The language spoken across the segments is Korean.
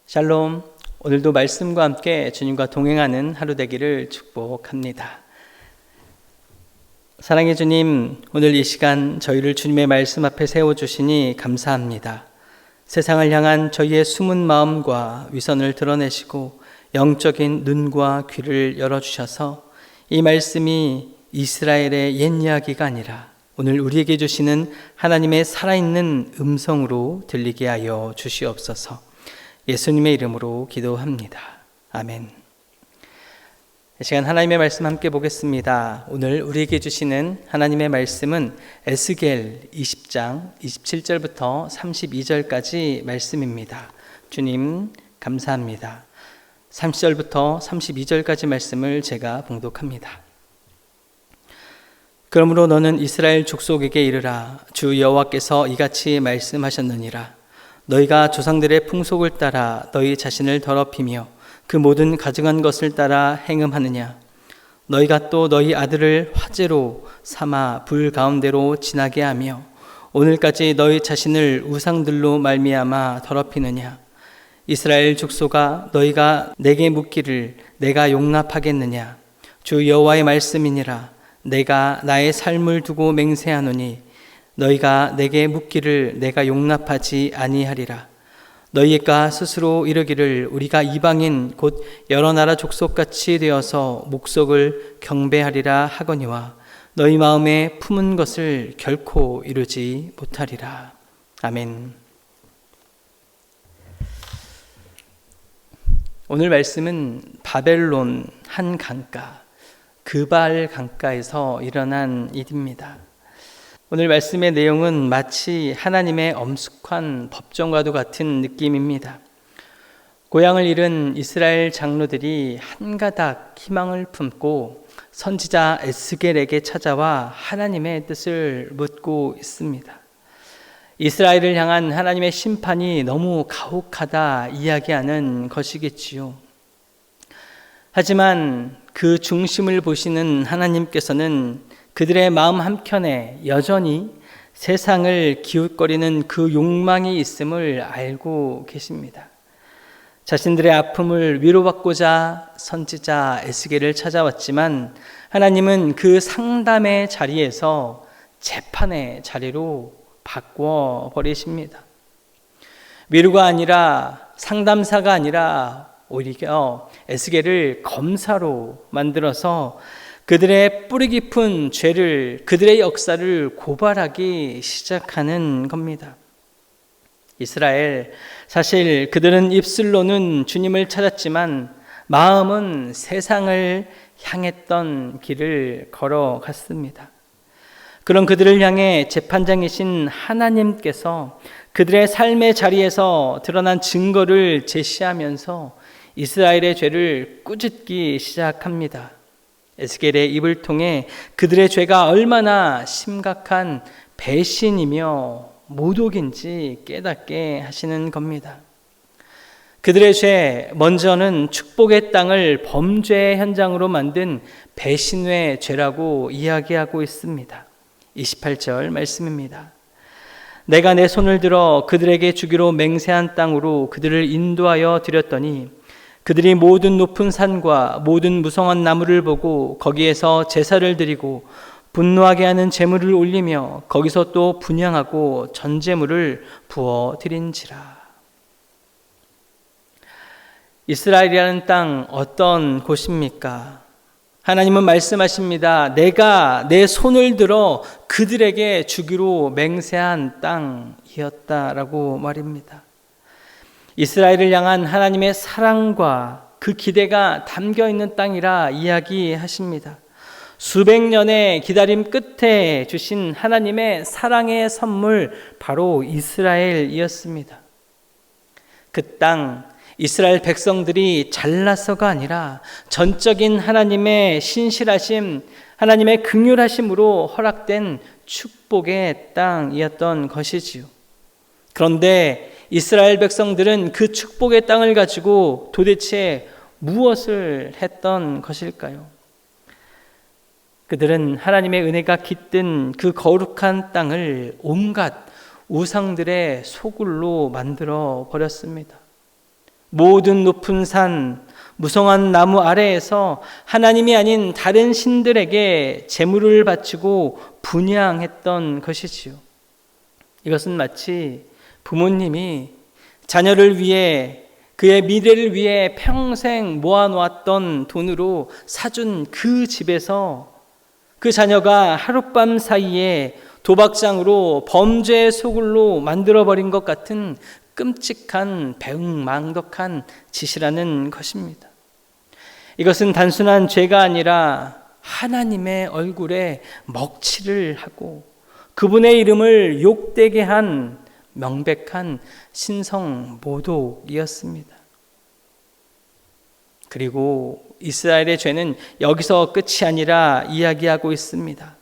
샬롬, 오늘도 말씀과 함께 주님과 동행하는 하루 되기를 축복합니다. 사랑의 주님, 오늘 이 시간 저희를 주님의 말씀 앞에 세워주시니 감사합니다. 세상을 향한 저희의 숨은 마음과 위선을 드러내시고 영적인 눈과 귀를 열어주셔서 이 말씀이 이스라엘의 옛 이야기가 아니라 오늘 우리에게 주시는 하나님의 살아있는 음성으로 들리게 하여 주시옵소서. 예수님의 이름으로 기도합니다. 아멘. 이 시간 하나님의 말씀 함께 보겠습니다. 오늘 우리에게 주시는 하나님의 말씀은 에스겔 20장 27절부터 32절까지 말씀입니다. 주님 감사합니다. 30절부터 32절까지 말씀을 제가 봉독합니다. 그러므로 너는 이스라엘 족속에게 이르라. 주 여호와께서 이같이 말씀하셨느니라. 너희가 조상들의 풍속을 따라 너희 자신을 더럽히며 그 모든 가증한 것을 따라 행음하느냐. 너희가 또 너희 아들을 화제로 삼아 불 가운데로 지나게 하며 오늘까지 너희 자신을 우상들로 말미암아 더럽히느냐. 이스라엘 족속아, 너희가 내게 묻기를 내가 용납하겠느냐. 주 여호와의 말씀이니라. 내가 나의 삶을 두고 맹세하노니 너희가 내게 묻기를 내가 용납하지 아니하리라. 너희가 스스로 이르기를 우리가 이방인 곧 여러 나라 족속같이 되어서 목석을 경배하리라 하거니와 너희 마음에 품은 것을 결코 이루지 못하리라. 아멘. 오늘 말씀은 바벨론 한 강가, 그발 강가에서 일어난 일입니다. 오늘 말씀의 내용은 마치 하나님의 엄숙한 법정과도 같은 느낌입니다. 고향을 잃은 이스라엘 장로들이 한 가닥 희망을 품고 선지자 에스겔에게 찾아와 하나님의 뜻을 묻고 있습니다. 이스라엘을 향한 하나님의 심판이 너무 가혹하다 이야기하는 것이겠지요. 하지만 그 중심을 보시는 하나님께서는 그들의 마음 한켠에 여전히 세상을 기웃거리는 그 욕망이 있음을 알고 계십니다. 자신들의 아픔을 위로받고자 선지자 에스겔을 찾아왔지만 하나님은 그 상담의 자리에서 재판의 자리로 바꿔 버리십니다. 위로가 아니라 상담사가 아니라 오히려 에스겔을 검사로 만들어서 그들의 뿌리 깊은 죄를, 그들의 역사를 고발하기 시작하는 겁니다. 이스라엘, 사실 그들은 입술로는 주님을 찾았지만 마음은 세상을 향했던 길을 걸어갔습니다. 그런 그들을 향해 재판장이신 하나님께서 그들의 삶의 자리에서 드러난 증거를 제시하면서 이스라엘의 죄를 꾸짖기 시작합니다. 에스겔의 입을 통해 그들의 죄가 얼마나 심각한 배신이며 모독인지 깨닫게 하시는 겁니다. 그들의 죄, 먼저는 축복의 땅을 범죄의 현장으로 만든 배신의 죄라고 이야기하고 있습니다. 28절 말씀입니다. 내가 내 손을 들어 그들에게 주기로 맹세한 땅으로 그들을 인도하여 드렸더니 그들이 모든 높은 산과 모든 무성한 나무를 보고 거기에서 제사를 드리고 분노하게 하는 제물을 올리며 거기서 또 분향하고 전제물을 부어 드린지라. 이스라엘이라는 땅 어떤 곳입니까? 하나님은 말씀하십니다. 내가 내 손을 들어 그들에게 주기로 맹세한 땅이었다라고 말입니다. 이스라엘을 향한 하나님의 사랑과 그 기대가 담겨있는 땅이라 이야기하십니다. 수백 년의 기다림 끝에 주신 하나님의 사랑의 선물 바로 이스라엘이었습니다. 그 땅, 이스라엘 백성들이 잘나서가 아니라 전적인 하나님의 신실하심, 하나님의 긍휼하심으로 허락된 축복의 땅이었던 것이지요. 그런데 이스라엘 백성들은 그 축복의 땅을 가지고 도대체 무엇을 했던 것일까요? 그들은 하나님의 은혜가 깃든 그 거룩한 땅을 온갖 우상들의 소굴로 만들어 버렸습니다. 모든 높은 산, 무성한 나무 아래에서 하나님이 아닌 다른 신들에게 제물을 바치고 분향했던 것이지요. 이것은 마치 부모님이 자녀를 위해, 그의 미래를 위해 평생 모아놓았던 돈으로 사준 그 집에서 그 자녀가 하룻밤 사이에 도박장으로 범죄의 소굴로 만들어버린 것 같은 끔찍한 배은망덕한 짓이라는 것입니다. 이것은 단순한 죄가 아니라 하나님의 얼굴에 먹칠을 하고 그분의 이름을 욕되게 한 명백한 신성모독이었습니다. 그리고 이스라엘의 죄는 여기서 끝이 아니라 이야기하고 있습니다.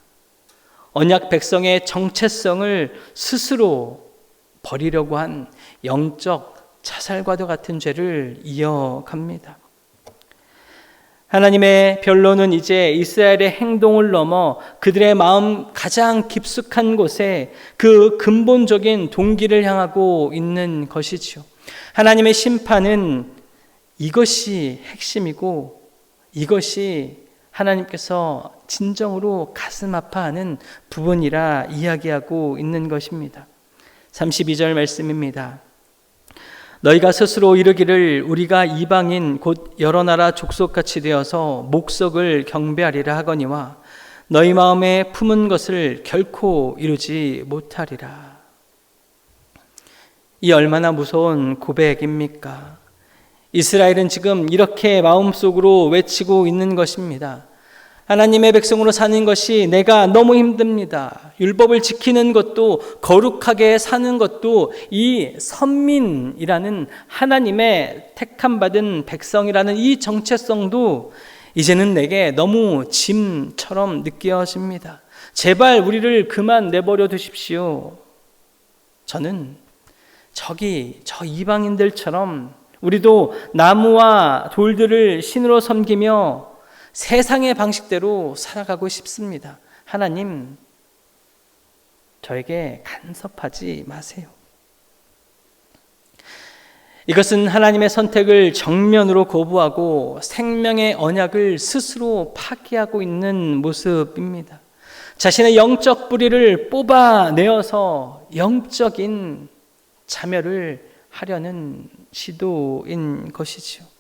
언약 백성의 정체성을 스스로 버리려고 한 영적 자살과도 같은 죄를 이어갑니다. 하나님의 변론은 이제 이스라엘의 행동을 넘어 그들의 마음 가장 깊숙한 곳에 그 근본적인 동기를 향하고 있는 것이지요. 하나님의 심판은 이것이 핵심이고 이것이 하나님께서 진정으로 가슴 아파하는 부분이라 이야기하고 있는 것입니다. 32절 말씀입니다. 너희가 스스로 이르기를 우리가 이방인 곧 여러 나라 족속같이 되어서 목석을 경배하리라 하거니와 너희 마음에 품은 것을 결코 이루지 못하리라. 이 얼마나 무서운 고백입니까? 이스라엘은 지금 이렇게 마음속으로 외치고 있는 것입니다. 하나님의 백성으로 사는 것이 내가 너무 힘듭니다. 율법을 지키는 것도 거룩하게 사는 것도 이 선민이라는 하나님의 택함받은 백성이라는 이 정체성도 이제는 내게 너무 짐처럼 느껴집니다. 제발 우리를 그만 내버려 두십시오. 저는 저 이방인들처럼 우리도 나무와 돌들을 신으로 섬기며 세상의 방식대로 살아가고 싶습니다. 하나님, 저에게 간섭하지 마세요. 이것은 하나님의 선택을 정면으로 거부하고 생명의 언약을 스스로 파기하고 있는 모습입니다. 자신의 영적 뿌리를 뽑아내어서 영적인 자멸을 하려는 시도인 것이지요.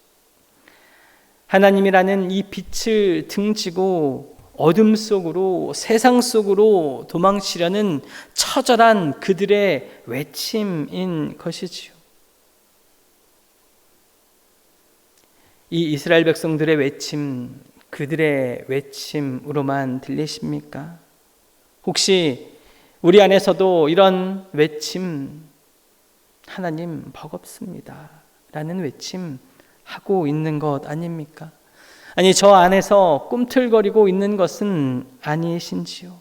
하나님이라는 이 빛을 등지고 어둠 속으로, 세상 속으로 도망치려는 처절한 그들의 외침인 것이지요. 이 이스라엘 백성들의 외침, 그들의 외침으로만 들리십니까? 혹시 우리 안에서도 이런 외침, 하나님 버겁습니다 라는 외침 하고 있는 것 아닙니까? 아니, 저 안에서 꿈틀거리고 있는 것은 아니신지요?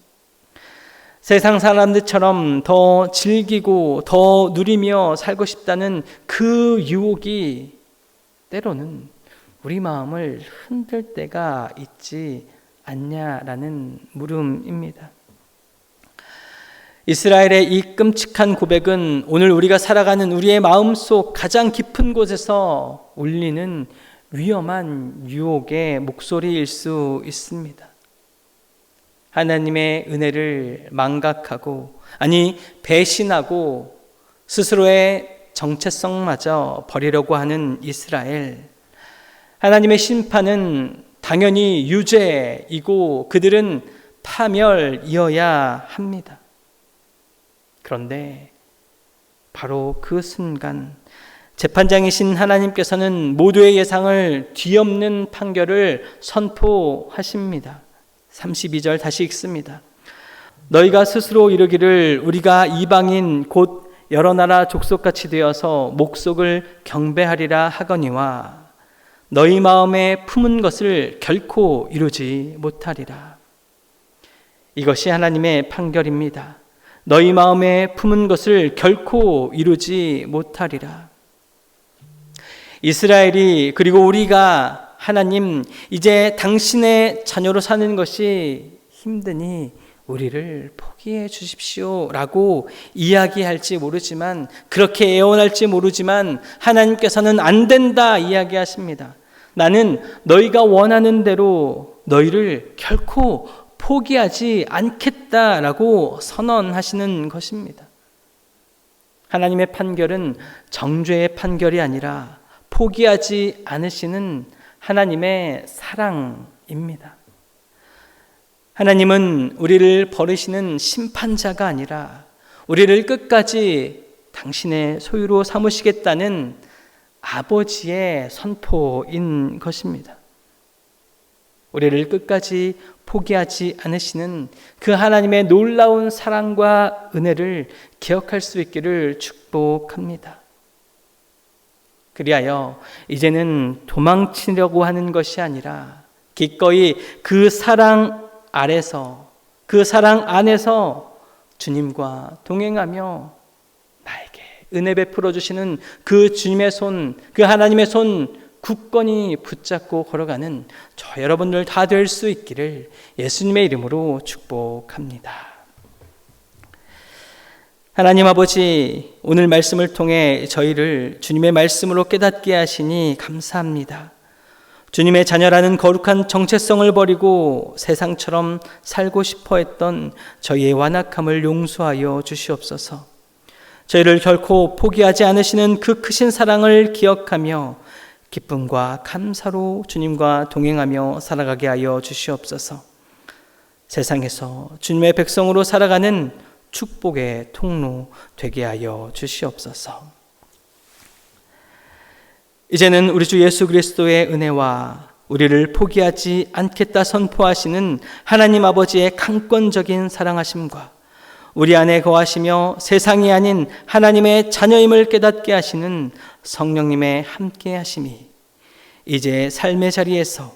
세상 사람들처럼 더 즐기고 더 누리며 살고 싶다는 그 유혹이 때로는 우리 마음을 흔들 때가 있지 않냐라는 물음입니다. 이스라엘의 이 끔찍한 고백은 오늘 우리가 살아가는 우리의 마음속 가장 깊은 곳에서 울리는 위험한 유혹의 목소리일 수 있습니다. 하나님의 은혜를 망각하고, 아니 배신하고 스스로의 정체성마저 버리려고 하는 이스라엘. 하나님의 심판은 당연히 유죄이고 그들은 파멸이어야 합니다. 그런데 바로 그 순간 재판장이신 하나님께서는 모두의 예상을 뒤엎는 판결을 선포하십니다. 32절 다시 읽습니다. 너희가 스스로 이르기를 우리가 이방인 곧 여러 나라 족속같이 되어서 목석을 경배하리라 하거니와 너희 마음에 품은 것을 결코 이루지 못하리라. 이것이 하나님의 판결입니다. 너희 마음에 품은 것을 결코 이루지 못하리라. 이스라엘이, 그리고 우리가 하나님 이제 당신의 자녀로 사는 것이 힘드니 우리를 포기해 주십시오 라고 이야기할지 모르지만, 그렇게 애원할지 모르지만 하나님께서는 안 된다 이야기하십니다. 나는 너희가 원하는 대로 너희를 결코 포기하지 않겠다라고 선언하시는 것입니다. 하나님의 판결은 정죄의 판결이 아니라 포기하지 않으시는 하나님의 사랑입니다. 하나님은 우리를 버리시는 심판자가 아니라 우리를 끝까지 당신의 소유로 삼으시겠다는 아버지의 선포인 것입니다. 우리를 끝까지 포기하지 않으시는 그 하나님의 놀라운 사랑과 은혜를 기억할 수 있기를 축복합니다. 그리하여 이제는 도망치려고 하는 것이 아니라 기꺼이 그 사랑 아래서, 그 사랑 안에서 주님과 동행하며 나에게 은혜 베풀어 주시는 그 주님의 손, 그 하나님의 손 굳건히 붙잡고 걸어가는 저 여러분들 다 될 수 있기를 예수님의 이름으로 축복합니다. 하나님 아버지, 오늘 말씀을 통해 저희를 주님의 말씀으로 깨닫게 하시니 감사합니다. 주님의 자녀라는 거룩한 정체성을 버리고 세상처럼 살고 싶어 했던 저희의 완악함을 용서하여 주시옵소서. 저희를 결코 포기하지 않으시는 그 크신 사랑을 기억하며 기쁨과 감사로 주님과 동행하며 살아가게 하여 주시옵소서. 세상에서 주님의 백성으로 살아가는 축복의 통로 되게 하여 주시옵소서. 이제는 우리 주 예수 그리스도의 은혜와 우리를 포기하지 않겠다 선포하시는 하나님 아버지의 강권적인 사랑하심과 우리 안에 거하시며 세상이 아닌 하나님의 자녀임을 깨닫게 하시는 성령님의 함께 하심이 이제 삶의 자리에서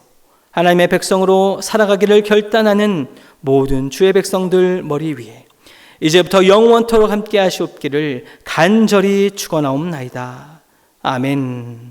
하나님의 백성으로 살아가기를 결단하는 모든 주의 백성들 머리 위에 이제부터 영원토록 함께 하시옵기를 간절히 축원하옵나이다. 아멘.